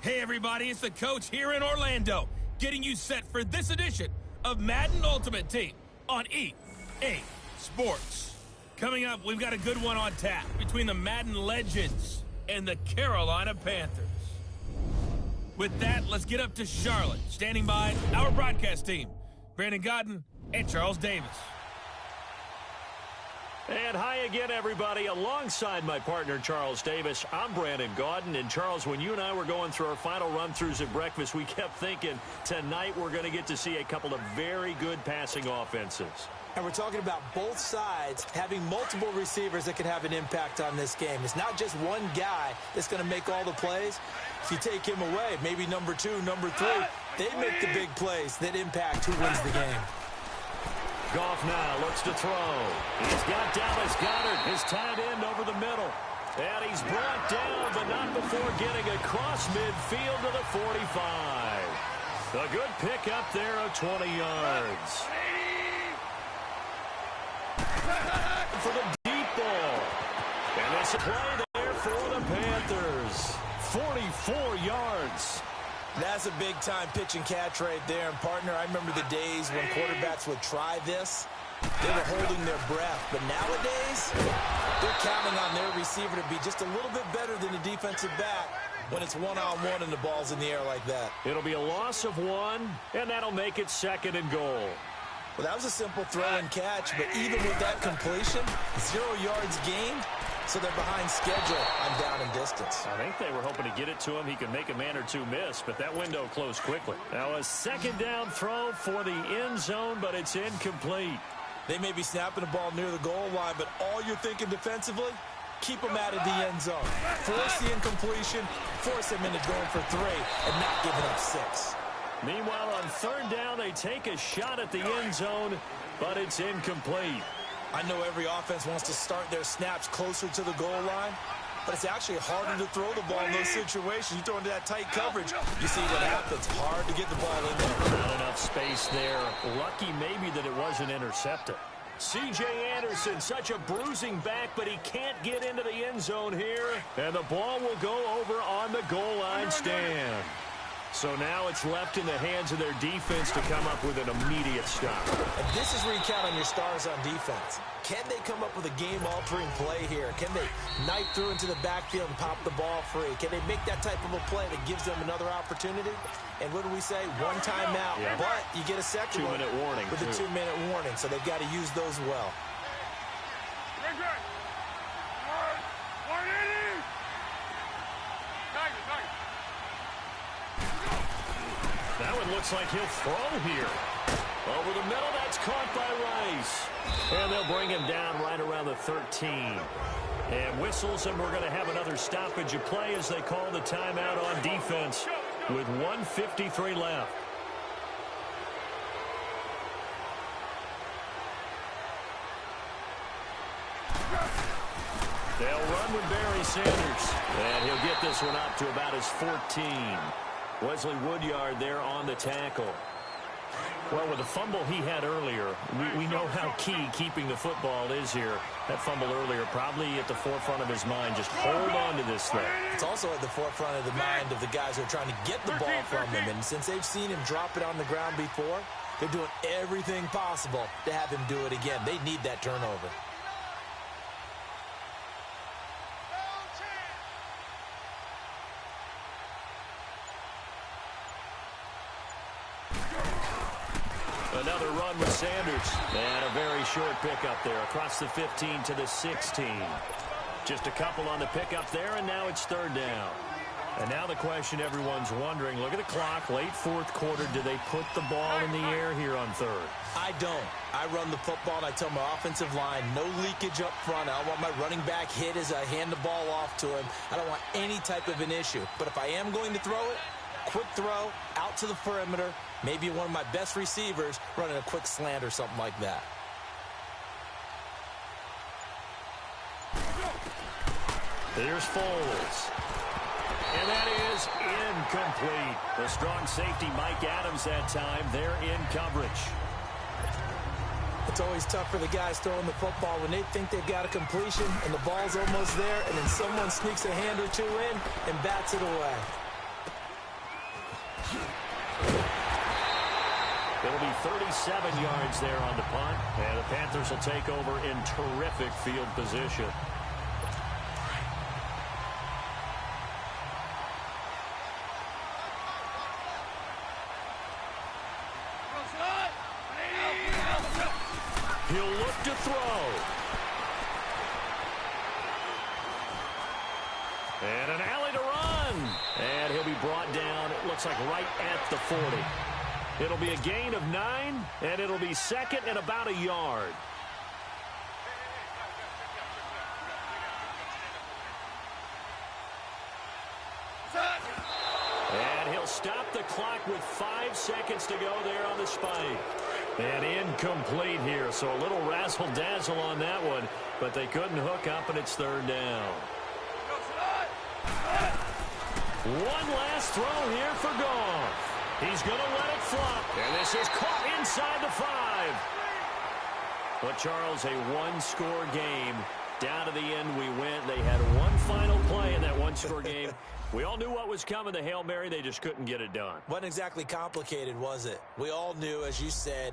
Hey everybody, it's the coach here in Orlando, getting you set for this edition of Madden Ultimate Team on EA Sports. Coming up, we've got a good one on tap between the Madden Legends and the Carolina Panthers. With that, let's get up to Charlotte. Standing by, our broadcast team, Brandon Godden and Charles Davis. And hi again, everybody. Alongside my partner, Charles Davis, I'm Brandon Gaudin. And, Charles, when you and I were going through our final run-throughs at breakfast, we kept thinking tonight we're going to get to see a couple of very good passing offenses. And we're talking about both sides having multiple receivers that can have an impact on this game. It's not just one guy that's going to make all the plays. If you take him away, maybe number 2, number 3, they make the big plays that impact who wins the game. Goff now looks to throw. He's got Dallas Goedert, his tight end, over the middle. And he's brought down, but not before getting across midfield to the 45. A good pick up there of 20 yards. For the deep ball. And it's a play there for the Panthers. 44 yards. That's a big-time pitch and catch right there. And, partner, I remember the days when quarterbacks would try this. They were holding their breath. But nowadays, they're counting on their receiver to be just a little bit better than the defensive back when it's one-on-one and the ball's in the air like that. It'll be a loss of 1, and that'll make it 2nd and goal. Well, that was a simple throw and catch, but even with that completion, 0 yards gained, so they're behind schedule on down and distance. I think they were hoping to get it to him. He could make a man or two miss, but that window closed quickly. Now a 2nd down throw for the end zone, but it's incomplete. They may be snapping the ball near the goal line, but all you're thinking defensively, keep them out of the end zone. Force the incompletion, force them into going for 3, and not giving up 6. Meanwhile, on 3rd down, they take a shot at the end zone, but it's incomplete. I know every offense wants to start their snaps closer to the goal line, but it's actually harder to throw the ball in those situations. You throw into that tight coverage, you see what happens. Hard to get the ball in there. Not enough space there. Lucky maybe that it wasn't intercepted. C.J. Anderson, such a bruising back, but he can't get into the end zone here. And the ball will go over on the goal line stand. So now it's left in the hands of their defense to come up with an immediate stop. And this is where you count on your stars on defense. Can they come up with a game-altering play here? Can they knife through into the backfield and pop the ball free? Can they make that type of a play that gives them another opportunity? And what do we say? One timeout, but you get a second 2-minute warning with a 2-minute warning, so they've got to use those well. That one looks like he'll throw here. Over the middle, that's caught by Rice. And they'll bring him down right around the 13. And whistles, and we're going to have another stoppage of play as they call the timeout on defense with 1:53 left. They'll run with Barry Sanders. And he'll get this one up to about his 14. Wesley Woodyard there on the tackle. Well, with the fumble he had earlier, we know how key keeping the football is here. That fumble earlier probably at the forefront of his mind. Just hold on to this thing. It's also at the forefront of the mind of the guys who are trying to get the ball from him. And since they've seen him drop it on the ground before, they're doing everything possible to have him do it again. They need that turnover. Another run with Sanders. And a very short pickup there across the 15 to the 16. Just a couple on the pickup there, and now it's 3rd down. And now the question everyone's wondering, look at the clock, late 4th quarter, do they put the ball in the air here on 3rd? I don't. I run the football, and I tell my offensive line, no leakage up front. I don't want my running back hit as I hand the ball off to him. I don't want any type of an issue. But if I am going to throw it, quick throw, out to the perimeter, maybe one of my best receivers running a quick slant or something like that. Here's Foles. And that is incomplete. The strong safety, Mike Adams, that time. They're in coverage. It's always tough for the guys throwing the football when they think they've got a completion and the ball's almost there, and then someone sneaks a hand or two in and bats it away. 37 yards there on the punt. And the Panthers will take over in terrific field position. He'll look to throw. And an alley to run. And he'll be brought down, it looks like right at the 40. It'll be a gain of 9, and it'll be second and about a yard. And he'll stop the clock with 5 seconds to go there on the spike. And incomplete here, so a little razzle-dazzle on that one, but they couldn't hook up, and it's third down. One last throw here for Goff. He's going to let it flop, and this is caught inside the 5. But, Charles, a one-score game. Down to the end we went. They had one final play in that one-score game. We all knew what was coming, the Hail Mary. They just couldn't get it done. Wasn't exactly complicated, was it? We all knew, as you said,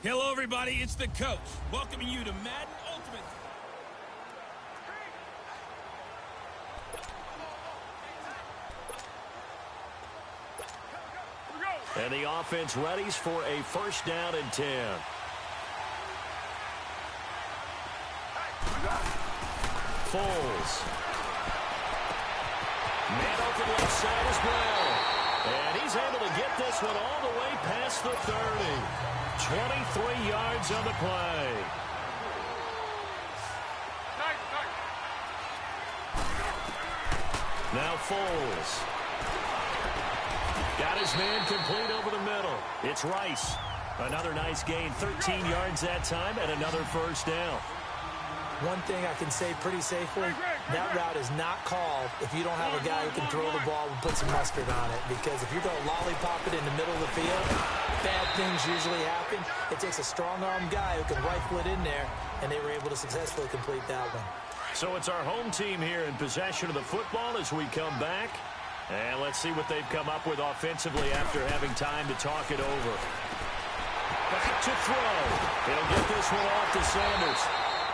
Hello, everybody. It's the coach welcoming you to Madden Ultimate. And the offense readies for a first down and 10. Foles. Man open left side is Brown. And he's able to get this one all the way past the 30. 23 yards on the play. Now Foles. Got his man complete over the middle. It's Rice. Another nice gain. 13 yards that time and another first down. One thing I can say pretty safely, that route is not called if you don't have a guy who can throw the ball and put some mustard on it. Because if you're going to lollipop it in the middle of the field, bad things usually happen. It takes a strong-arm guy who can rifle it in there, and they were able to successfully complete that one. So it's our home team here in possession of the football as we come back. And let's see what they've come up with offensively after having time to talk it over. Back to throw. He'll get this one off to Sanders.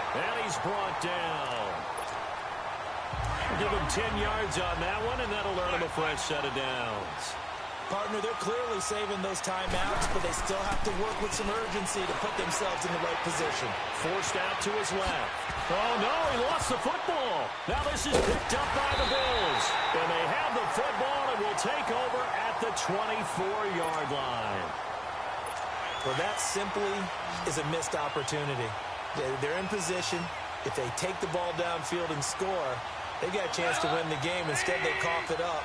And he's brought down. Give him 10 yards on that one, and that'll earn him a fresh set of downs. Partner, they're clearly saving those timeouts, but they still have to work with some urgency to put themselves in the right position. Forced out to his left. Oh, no, he lost the football. Now this is picked up by the Bills. And they have the football and will take over at the 24-yard line. Well, that simply is a missed opportunity. They're in position. If they take the ball downfield and score, they've got a chance to win the game. Instead, they cough it up.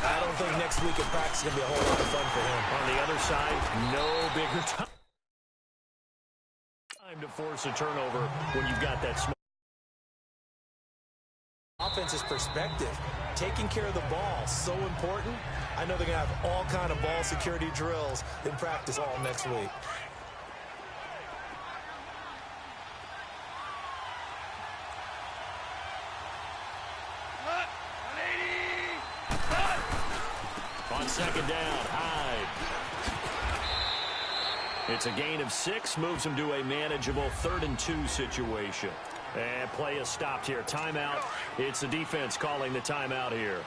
I don't think next week at practice is going to be a whole lot of fun for him. On the other side, no bigger time to force a turnover when you've got that small. Offense's perspective, taking care of the ball, so important. I know they're going to have all kind of ball security drills in practice all next week. On second down, Hyde. It's a gain of 6, moves him to a manageable 3rd and 2 situation. And play is stopped here. Timeout. It's the defense calling the timeout here,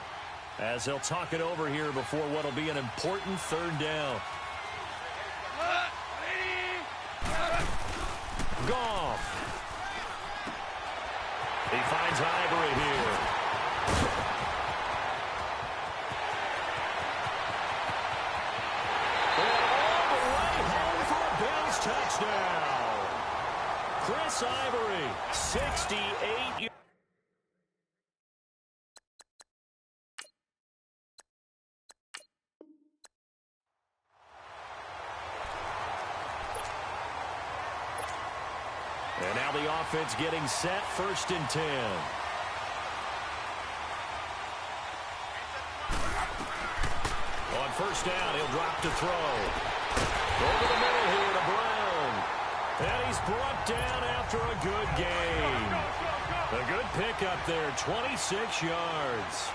as they'll talk it over here before what will be an important 3rd down. Goff. He finds Ivory here. Touchdown. Chris Ivory, 68 yards. And now the offense getting set, 1st and 10. On 1st down, he'll drop to throw. Over the middle here to Brown. And he's brought down after a good gain. A good pickup there, 26 yards.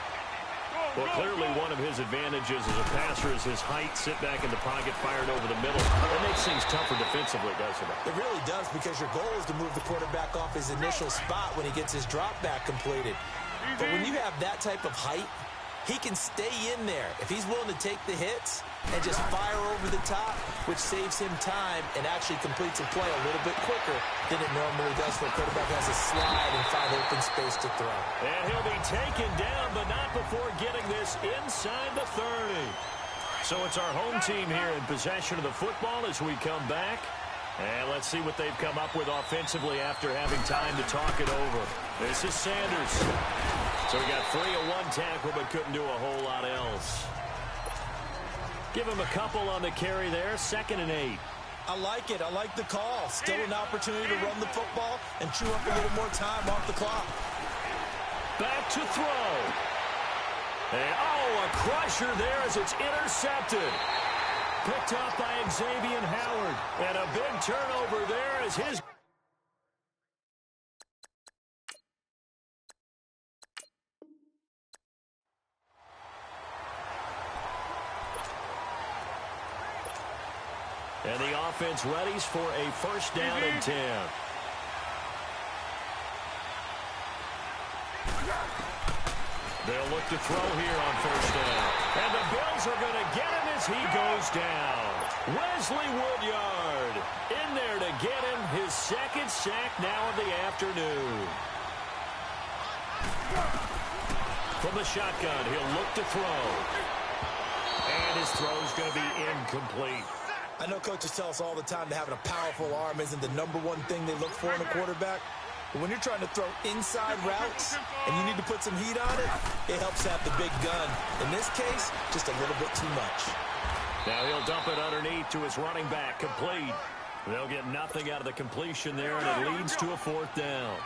Well, clearly one of his advantages as a passer is his height. Sit back in the pocket, fired over the middle. That makes things tougher defensively, doesn't it? It really does, because your goal is to move the quarterback off his initial spot when he gets his drop back completed. But when you have that type of height, he can stay in there if he's willing to take the hits and just fire over the top, which saves him time and actually completes a play a little bit quicker than it normally does when a quarterback has to slide and find open space to throw. And he'll be taken down, but not before getting this inside the 30. So it's our home team here in possession of the football as we come back. And let's see what they've come up with offensively after having time to talk it over. This is Sanders. So he got 3 of 1 tackle, but couldn't do a whole lot else. Give him a couple on the carry there, 2nd and 8. I like it. I like the call. Still an opportunity to run the football and chew up a little more time off the clock. Back to throw. And, oh, a crusher there as it's intercepted. Picked up by Xavier Howard. And a big turnover there as his... And the offense offense readies for a first down and 10. They'll look to throw here on first down. And the Bills are going to get him as he goes down. Wesley Woodyard in there to get him his second sack now of the afternoon. From the shotgun, he'll look to throw. And his throw's going to be incomplete. I know coaches tell us all the time that having a powerful arm isn't the #1 thing they look for in a quarterback. But when you're trying to throw inside routes and you need to put some heat on it, it helps to have the big gun. In this case, just a little bit too much. Now he'll dump it underneath to his running back, complete. They'll get nothing out of the completion there, and it leads to a fourth down.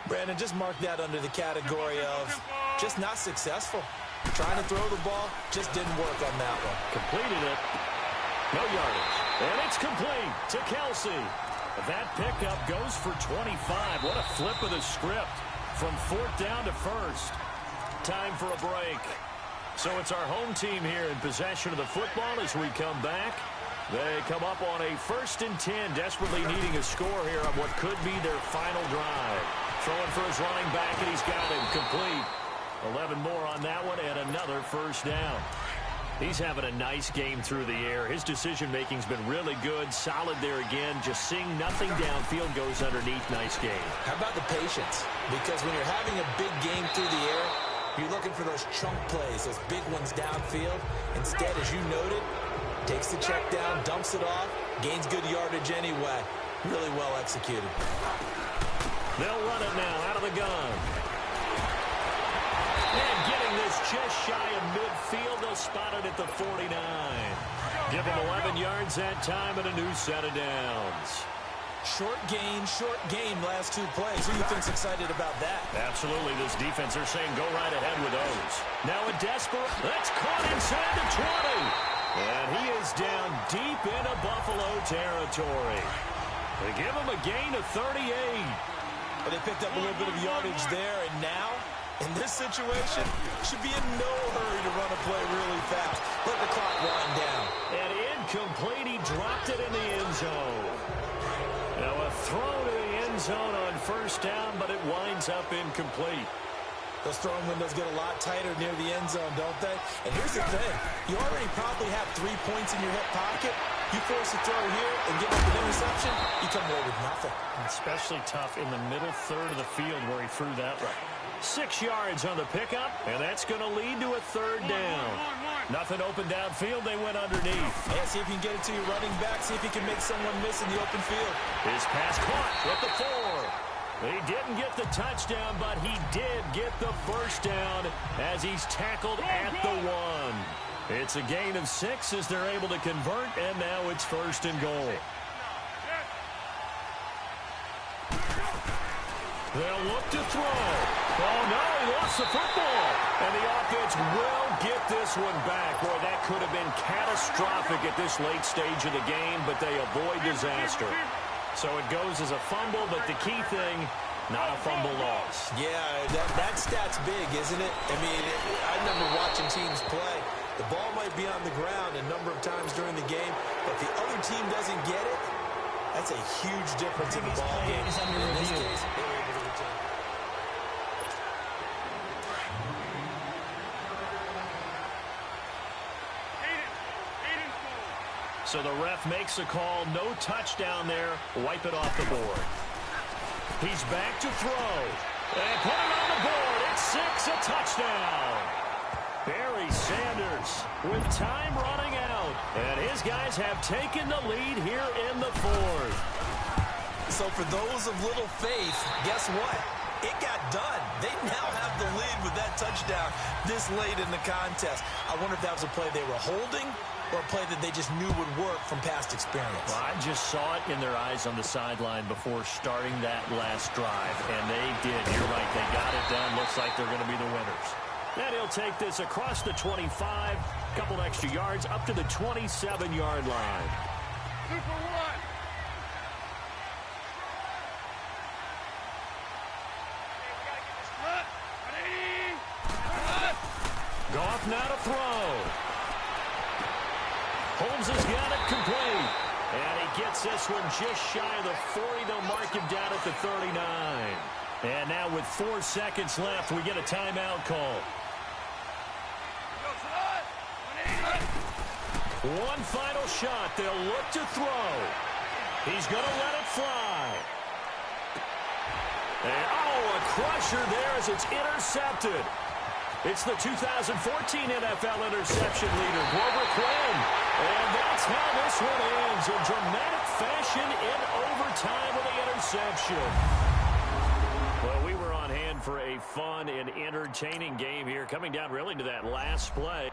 Brandon, just mark that under the category of just not successful. Trying to throw the ball, just didn't work on that one. Completed it. No yardage. And it's complete to Kelsey. That pickup goes for 25. What a flip of the script from fourth down to first. Time for a break. So it's our home team here in possession of the football as we come back. They come up on a 1st and 10, desperately needing a score here on what could be their final drive. Throwing for his running back, and he's got him complete. 11 more on that one, and another first down. He's having a nice game through the air. His decision-making's been really good. Solid there again. Just seeing nothing downfield, goes underneath. Nice game. How about the patience? Because when you're having a big game through the air, you're looking for those chunk plays, those big ones downfield. Instead, as you noted, takes the check down, dumps it off, gains good yardage anyway. Really well executed. They'll run it now out of the gun. And getting this just shy of midfield, they'll spot it at the 49. Give them 11 yards that time and a new set of downs. Short gain last 2 plays. Who do you think's excited about that? Absolutely. This defense, they're saying go right ahead with those. Now a desperate, that's caught inside the 20. And he is down deep into Buffalo territory. They give him a gain of 38. Well, they picked up a little bit of yardage there, and now, in this situation, should be in no hurry to run a play really fast. Let the clock wind down. And incomplete, he dropped it in the end zone. Now a throw to the end zone on first down, but it winds up incomplete. Those throwing windows get a lot tighter near the end zone, don't they? And here's the thing. You already probably have 3 points in your hip pocket. You force a throw here and give up an interception, you come away with nothing. Especially tough in the middle third of the field where he threw that right. 6 yards on the pickup, and that's going to lead to a third down. Nothing open downfield, they went underneath. Yeah, see if you can get it to your running back, see if you can make someone miss in the open field. His pass caught with the 4. He didn't get the touchdown, but he did get the first down as he's tackled at the 1. It's a gain of 6 as they're able to convert, and now it's 1st and goal. They'll look to throw. Oh, no, he lost the football. And the offense will get this one back. Boy, that could have been catastrophic at this late stage of the game, but they avoid disaster. So it goes as a fumble, but the key thing, not a fumble loss. Yeah, that stat's big, isn't it? I mean, I remember watching teams play. The ball might be on the ground a number of times during the game, but if the other team doesn't get it, that's a huge difference in the ball game. In this case, they were able to retain. So the ref makes a call, no touchdown there, wipe it off the board. He's back to throw, and put it on the board, it's 6, a touchdown. Barry Sanders with time running out, and his guys have taken the lead here in the 4th. So for those of little faith, guess what? It got done. They now have the lead with that touchdown this late in the contest. I wonder if that was a play they were holding or a play that they just knew would work from past experience. Well, I just saw it in their eyes on the sideline before starting that last drive, and they did. You're right. They got it done. Looks like they're going to be the winners. And he'll take this across the 25, couple extra yards, up to the 27-yard line. Super 1. Goff now to throw. Holmes has got it complete. And he gets this one just shy of the 40. They'll mark him down at the 39. And now with 4 seconds left, we get a timeout call. One final shot. They'll look to throw. He's going to let it fly. And, a crusher there as it's intercepted. It's the 2014 NFL interception leader, Grover Quinn. And that's how this one ends, in dramatic fashion in overtime with the interception. Well, we were on hand for a fun and entertaining game here, coming down really to that last play.